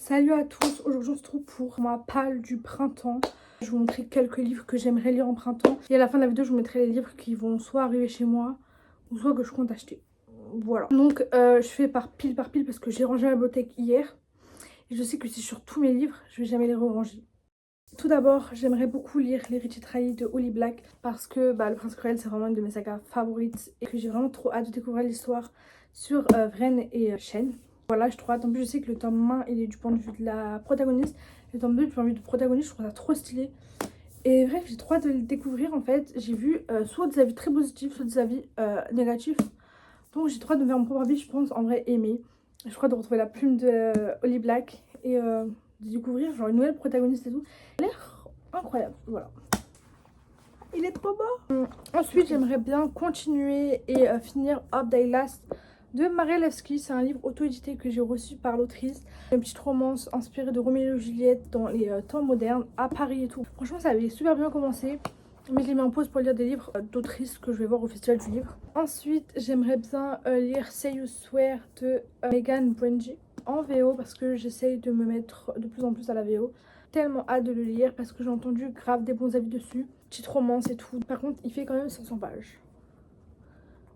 Salut à tous, aujourd'hui on se trouve pour ma palle du printemps. Je vais vous montrer quelques livres que j'aimerais lire en printemps. Et à la fin de la vidéo je vous mettrai les livres qui vont soit arriver chez moi ou soit que je compte acheter. Voilà. Donc je fais par pile parce que j'ai rangé ma bibliothèque hier. Et je sais que c'est sur tous mes livres, je vais jamais les ranger. Tout d'abord, j'aimerais beaucoup lire L'héritier trahi de Holly Black parce que Le Prince Cruel c'est vraiment une de mes sagas favorites et que j'ai vraiment trop hâte de découvrir l'histoire sur Vren et Shen. Voilà, je trouve hâte. En plus, je sais que le tome 1 il est du point de vue de la protagoniste, le tome 2 du point de vue du protagoniste, je trouve ça trop stylé. Et bref, j'ai trop hâte de le découvrir en fait. J'ai vu soit des avis très positifs, soit des avis négatifs. Donc j'ai trop hâte de me faire mon propre avis, je pense en vrai aimer. Je crois de retrouver la plume de Holly Black et de découvrir genre une nouvelle protagoniste et tout. Il a l'air incroyable, voilà. Il est trop beau. Ensuite, j'aimerais bien continuer et finir Up Day Last de Mary Levski. C'est un livre auto-édité que j'ai reçu par l'autrice. Une petite romance inspirée de Roméo et Juliette dans les temps modernes à Paris et tout. Franchement, ça avait super bien commencé. Mais je l'ai mis en pause pour lire des livres d'autrices que je vais voir au Festival du Livre. Ensuite, j'aimerais bien lire Say You Swear de Megan Brenji en VO parce que j'essaye de me mettre de plus en plus à la VO. Tellement hâte de le lire parce que j'ai entendu grave des bons avis dessus. Petite romance et tout. Par contre, il fait quand même 500 pages.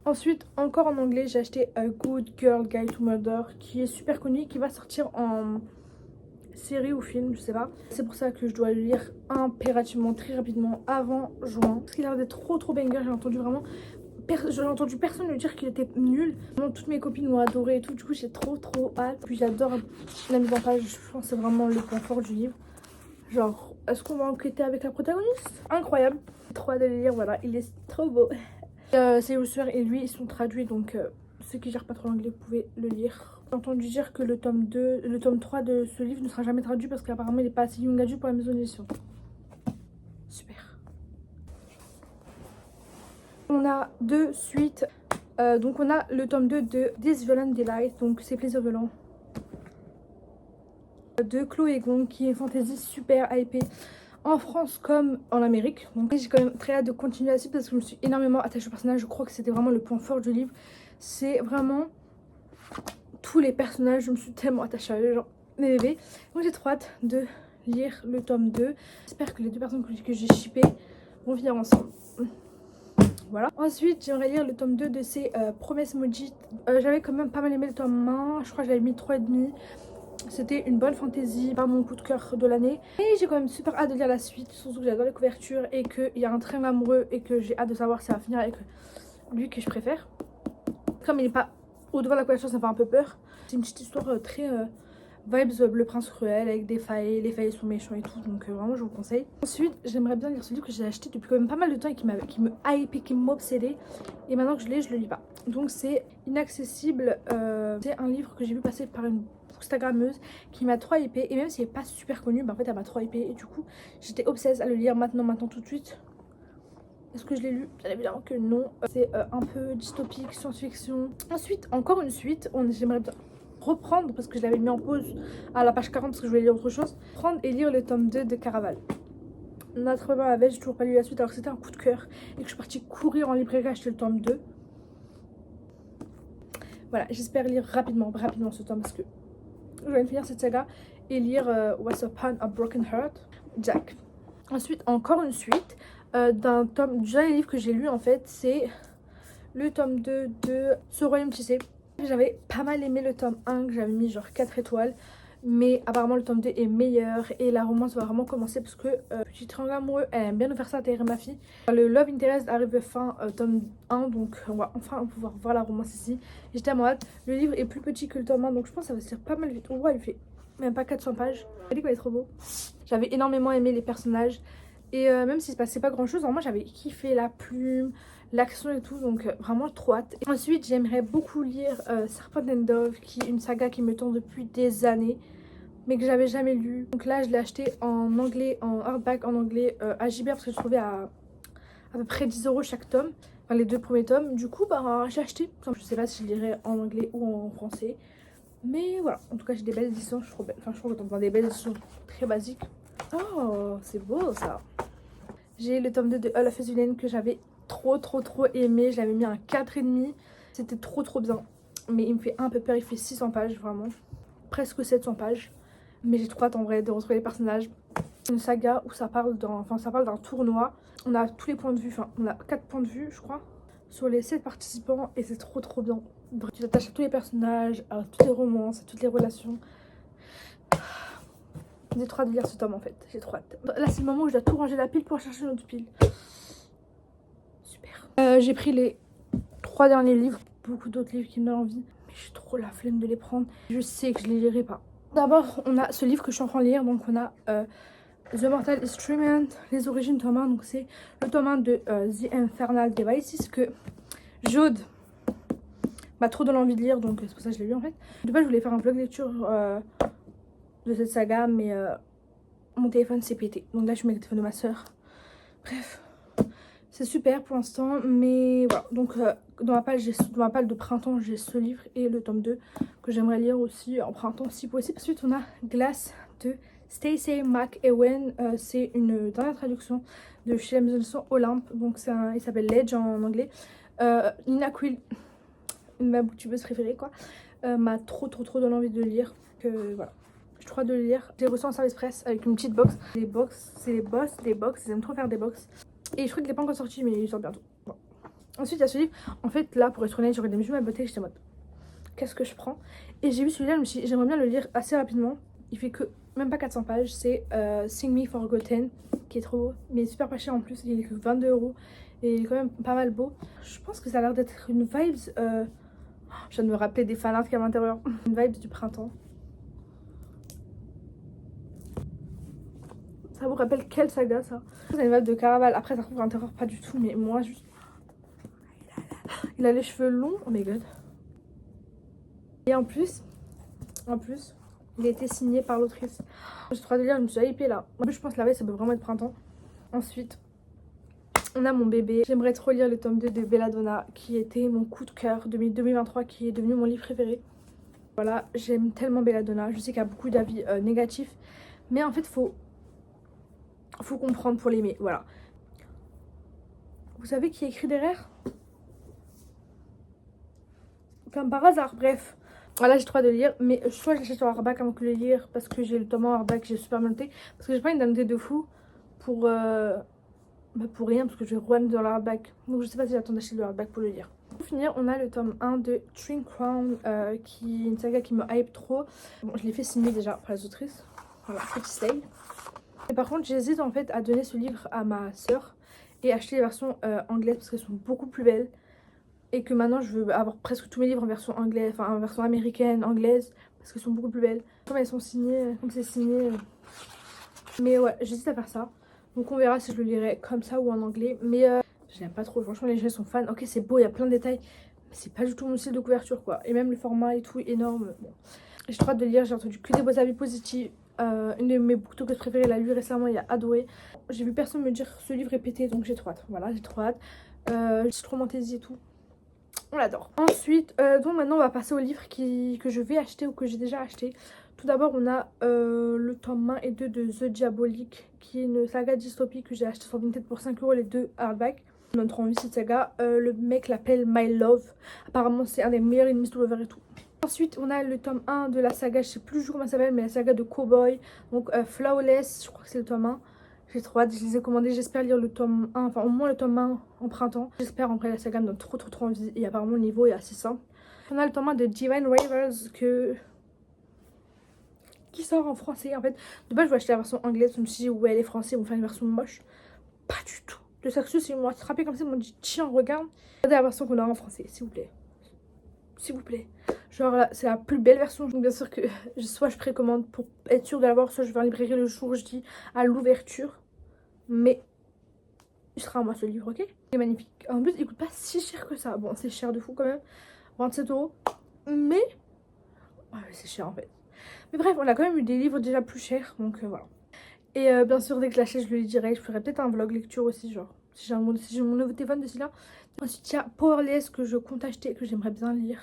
Ensuite, encore en anglais, j'ai acheté A Good Girl Guide to Murder qui est super connu, qui va sortir en série ou film, je sais pas. C'est pour ça que je dois le lire impérativement très rapidement avant juin. Parce qu'il a l'air d'être trop banger, j'ai entendu vraiment... J'ai entendu personne me dire qu'il était nul. Vraiment, toutes mes copines l'ont adoré et tout. Du coup, j'ai trop hâte. Puis j'adore la mise en page. Je pense que c'est vraiment le point fort du livre. Genre, est-ce qu'on va enquêter avec la protagoniste? Incroyable. Trop hâte de le lire, voilà. Il est trop beau. C'est Ossuaire et lui, ils sont traduits. Donc, ceux qui gèrent pas trop l'anglais, vous pouvez le lire. J'ai entendu dire que le tome 3 de ce livre ne sera jamais traduit parce qu'apparemment, il n'est pas assez young adulte pour la maison d'édition. Super. On a deux suites. Donc on a le tome 2 de This Violent Delight, donc c'est plaisir violent, de Chloé Gong, qui est une fantasy super hypée en France comme en Amérique. Donc j'ai quand même très hâte de continuer là-dessus parce que je me suis énormément attachée au personnage. Je crois que c'était vraiment le point fort du livre. C'est vraiment tous les personnages, je me suis tellement attachée à eux, genre mes bébés. Donc j'ai trop hâte de lire le tome 2. J'espère que les deux personnes que j'ai shippées vont venir ensemble. Voilà. Ensuite, j'aimerais lire le tome 2 de ces Promesses Maudites. J'avais quand même pas mal aimé le tome 1. Je crois que j'avais mis 3,5. C'était une bonne fantaisie, pas mon coup de cœur de l'année. Et j'ai quand même super hâte de lire la suite. Surtout que j'adore les couvertures et qu'il y a un train amoureux et que j'ai hâte de savoir si ça va finir avec lui que je préfère. Comme il n'est pas au devant de la couverture, ça me fait un peu peur. C'est une petite histoire très... vibes Le Prince Cruel avec des failles, les failles sont méchants et tout, donc vraiment je vous conseille. Ensuite, j'aimerais bien lire ce livre que j'ai acheté depuis quand même pas mal de temps et qui me hype, qui m'obsédait, et maintenant que je l'ai, je le lis pas. Donc c'est Inaccessible, c'est un livre que j'ai vu passer par une Instagrammeuse qui m'a trop hypé, et même si elle n'est pas super connue, en fait elle m'a trop hypé, et du coup j'étais obsesse à le lire maintenant tout de suite. Est-ce que je l'ai lu? Bien évidemment que non. C'est un peu dystopique, science-fiction. Ensuite, encore une suite, j'aimerais bien reprendre, parce que je l'avais mis en pause à la page 40 parce que je voulais lire autre chose, prendre et lire le tome 2 de Caraval. Notre maman avait, j'ai toujours pas lu la suite alors que c'était un coup de cœur et que je suis partie courir en librairie acheter le tome 2. Voilà, j'espère lire rapidement ce tome parce que je viens de finir cette saga et lire What's Upon a Broken Heart, Jack. Ensuite, encore une suite d'un tome, du dernier livre que j'ai lu en fait, c'est le tome 2 de Ce Royaume Tissé. J'avais pas mal aimé le tome 1 que j'avais mis genre 4 étoiles. Mais apparemment le tome 2 est meilleur et la romance va vraiment commencer parce que petit triangle amoureux, elle aime bien nous faire ça atterrir ma fille. Le Love Interest arrive fin tome 1, donc on va enfin pouvoir voir la romance ici. J'ai tellement hâte. Le livre est plus petit que le tome 1, donc je pense que ça va se lire pas mal vite. On voit, il fait même pas 400 pages. Elle dit qu'il est trop beau. J'avais énormément aimé les personnages et même s'il se passait pas grand chose, moi j'avais kiffé la plume, l'action et tout, donc vraiment trop hâte. Et ensuite j'aimerais beaucoup lire Serpent and Dove, qui est une saga qui me tend depuis des années mais que j'avais jamais lu. Donc là je l'ai acheté en anglais, en hardback en anglais à JB parce que je trouvais à peu près 10 € chaque tome, enfin les deux premiers tomes. Du coup j'ai acheté. Enfin, je sais pas si je lirai en anglais ou en français, mais voilà, en tout cas j'ai des belles éditions, je suis trop belle. Enfin je trouve que dans des belles éditions très basiques. Oh c'est beau ça. J'ai le tome 2 de All of Us Villain que j'avais trop aimé. Je l'avais mis un 4,5. C'était trop bien. Mais il me fait un peu peur. Il fait 600 pages vraiment. Presque 700 pages. Mais j'ai trop hâte en vrai de retrouver les personnages. Une saga où ça parle d'un tournoi. On a tous les points de vue, enfin on a 4 points de vue je crois, sur les 7 participants et c'est trop bien. Bref, tu t'attaches à tous les personnages, à toutes les romances, à toutes les relations. J'ai trop hâte de lire ce tome en fait, j'ai trop hâte. Là c'est le moment où je dois tout ranger la pile pour chercher une autre pile. Super. J'ai pris les 3 derniers livres, beaucoup d'autres livres qui me donnent envie. Mais j'ai trop la flemme de les prendre, je sais que je les lirai pas. D'abord on a ce livre que je suis en train de lire, donc on a The Mortal Instrument, les origines tome 1, donc c'est le tome 1 de The Infernal Devices que Jaude m'a trop donné envie de lire, donc c'est pour ça que je l'ai lu en fait. De base je voulais faire un vlog lecture de cette saga, mais mon téléphone s'est pété, donc là je mets le téléphone de ma soeur. Bref, c'est super pour l'instant, mais voilà. Donc dans ma palle de printemps j'ai ce livre et le tome 2 que j'aimerais lire aussi en printemps si possible. Ensuite on a Glass de Stacey McEwen, c'est une dernière traduction de chez Maison Olympe, donc il s'appelle Ledge en anglais. Nina Quill, une de ma booktubeuse préférée quoi, m'a trop donné envie de le lire, que voilà. J'ai trop hâte de le lire. J'ai reçu en service presse avec une petite box. Les box, c'est les boss des box, ils aiment trop faire des box. Et je crois qu'il n'est pas encore sorti, mais il sort bientôt. Bon. Ensuite il y a ce livre, en fait là pour être honnête j'aurais des mesures à beauté, j'étais en mode qu'est-ce que je prends. Et j'ai vu celui-là, je me suis dit j'aimerais bien le lire assez rapidement. Il fait que même pas 400 pages, c'est Sing Me Forgotten, qui est trop beau, mais super pas cher en plus, il est que 22 € et il est quand même pas mal beau. Je pense que ça a l'air d'être une vibes, je viens de me rappeler des fanarts qu'il y a à l'intérieur, une vibes du printemps. Ça vous rappelle quelle saga ça? C'est une vibe de Caraval, après ça trouve à l'intérieur pas du tout, mais moi juste... Il a les cheveux longs, oh my god. Et en plus, il a été signé par l'autrice. J'ai trop hâte de lire, je me suis hypée là. En plus je pense que la veille ça peut vraiment être printemps. Ensuite, on a mon bébé. J'aimerais trop lire le tome 2 de Belladonna, qui était mon coup de cœur de 2023, qui est devenu mon livre préféré. Voilà, j'aime tellement Belladonna. Je sais qu'il y a beaucoup d'avis négatifs, mais en fait faut comprendre pour l'aimer, voilà. Vous savez qui écrit derrière? Comme par hasard, bref. Voilà, j'ai trop hâte de lire, mais soit j'achète sur hardback avant que de le lire, parce que j'ai le tome en hardback, j'ai super bien noté. Parce que j'ai pas une noté de fou pour rien, parce que je vais run dans le hardback. Donc je sais pas si j'attends d'acheter le hardback pour le lire. Pour finir, on a le tome 1 de Three Crown, qui est une saga qui me hype trop. Bon, je l'ai fait signer déjà par les autrices. Voilà, petit slay. Et par contre, j'hésite en fait à donner ce livre à ma soeur et acheter les versions anglaises parce qu'elles sont beaucoup plus belles. Et que maintenant je veux avoir presque tous mes livres en version anglaise, enfin en version américaine, anglaise, parce qu'elles sont beaucoup plus belles. Comme elles sont signées, comme c'est signé. Mais ouais, j'hésite à faire ça. Donc on verra si je le lirai comme ça ou en anglais. Mais je l'aime pas trop, franchement les gens sont fans. Ok c'est beau, il y a plein de détails. Mais c'est pas du tout mon style de couverture quoi. Et même le format et tout, énorme. Bon. J'ai trop hâte de lire, j'ai entendu que des beaux avis positifs. Une de mes booktokers préférées l'a lu récemment, il a adoré. J'ai vu personne me dire ce livre est pété, donc j'ai trop hâte. Voilà, j'ai trop hâte. J'ai trop fantaisie et tout. On l'adore. Ensuite, donc maintenant on va passer aux livres que je vais acheter ou que j'ai déjà acheté. Tout d'abord on a le tome 1 et 2 de The Diabolique, qui est une saga dystopique que j'ai acheté sur Vinted pour 5 € les deux hardback. Ça me donne trop envie cette saga. Le mec l'appelle My Love. Apparemment c'est un des meilleurs ennemis de Lover et tout. Ensuite on a le tome 1 de la saga, je sais plus comment ça s'appelle, mais la saga de Cowboy. Donc Flawless, je crois que c'est le tome 1. J'ai trop hâte, je les ai commandés, j'espère lire le tome 1, enfin au moins le tome 1 en printemps. J'espère, en vrai la saga me donne trop envie et apparemment le niveau est assez simple. On a le tome 1 de Divine Ravers qui sort en français en fait. De base je vais acheter la version anglaise, je me suis dit ouais les français vont faire une version moche. Pas du tout. Le Saxus ils m'ont attrapé comme ça, ils m'ont dit tiens regarde. Regardez la version qu'on a en français s'il vous plaît. S'il vous plaît. Genre là c'est la plus belle version. Donc bien sûr que soit je précommande pour être sûre de l'avoir, soit je vais en librairie le jour où je dis à l'ouverture. Mais il sera à moi ce livre, ok? Il est magnifique. En plus il coûte pas si cher que ça. Bon c'est cher de fou quand même. 27 €. Mais ouais, c'est cher en fait. Mais bref on a quand même eu des livres déjà plus chers. Donc voilà. Et bien sûr dès que je l'achète je le lis direct. Je ferai peut-être un vlog lecture aussi genre. Si j'ai mon nouveau téléphone d'ici là. Ensuite il y a Powerless que je compte acheter, que j'aimerais bien lire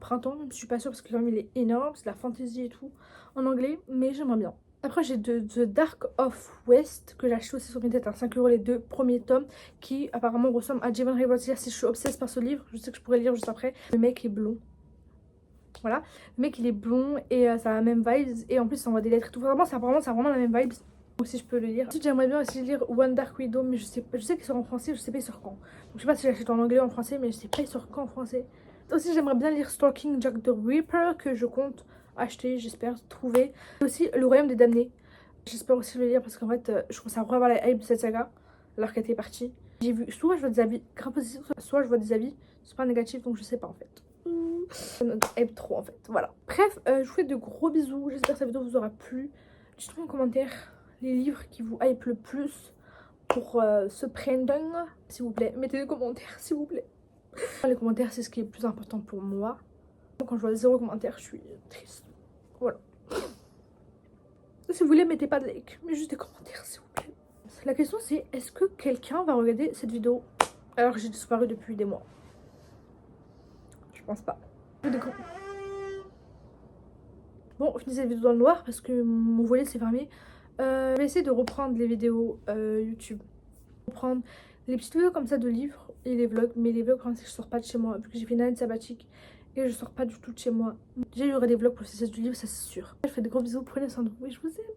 printemps, même si je suis pas sûre parce que quand même il est énorme, c'est de la fantasy et tout en anglais, mais j'aimerais bien. Après j'ai The Dark of West que j'ai acheté aussi sur Vinted à 5 € les deux premiers tomes, qui apparemment ressemblent à Divine Ravers. Je suis obsesse par ce livre, je sais que je pourrais le lire juste après. Le mec est blond. Voilà, le mec il est blond et ça a la même vibes et en plus il envoie des lettres et tout. Vraiment, ça a vraiment la même vibes. Donc si je peux le lire. Ensuite j'aimerais bien aussi lire One Dark Widow, mais je sais qu'il sort en français, je sais pas il sort quand. Donc je sais pas si je l'achète en anglais ou en français, mais je sais pas il sort quand en français. Aussi j'aimerais bien lire Stalking Jack the Ripper que je compte acheter, j'espère trouver. Et aussi Le Royaume des Damnés. J'espère aussi le lire parce qu'en fait je commence à revoir la hype de cette saga alors qu'elle était partie. J'ai vu, soit je vois des avis grave positifs, soit je vois des avis super négatifs, donc je sais pas en fait. Hype trop en fait, voilà. Bref, je vous fais de gros bisous, j'espère que cette vidéo vous aura plu. Dites-moi en commentaire les livres qui vous hype le plus pour ce printemps, s'il vous plaît. Mettez des commentaires s'il vous plaît. Les commentaires c'est ce qui est le plus important pour moi. Quand je vois 0 commentaire, je suis triste. Voilà. Si vous voulez, mettez pas de like, mais juste des commentaires s'il vous plaît. La question c'est, est-ce que quelqu'un va regarder cette vidéo alors que j'ai disparu depuis des mois? Je pense pas. Bon, on finit cette vidéo dans le noir parce que mon volet s'est fermé. Je vais essayer de reprendre les vidéos YouTube. Reprendre les petites vidéos comme ça de livres et les vlogs. Mais les vlogs, quand je sors pas de chez moi, vu que j'ai fait une année sabbatique et je sors pas du tout de chez moi. Déjà, il y aura des vlogs pour le 16 du livre, ça c'est sûr. Je fais de gros bisous, prenez soin de vous et je vous aime.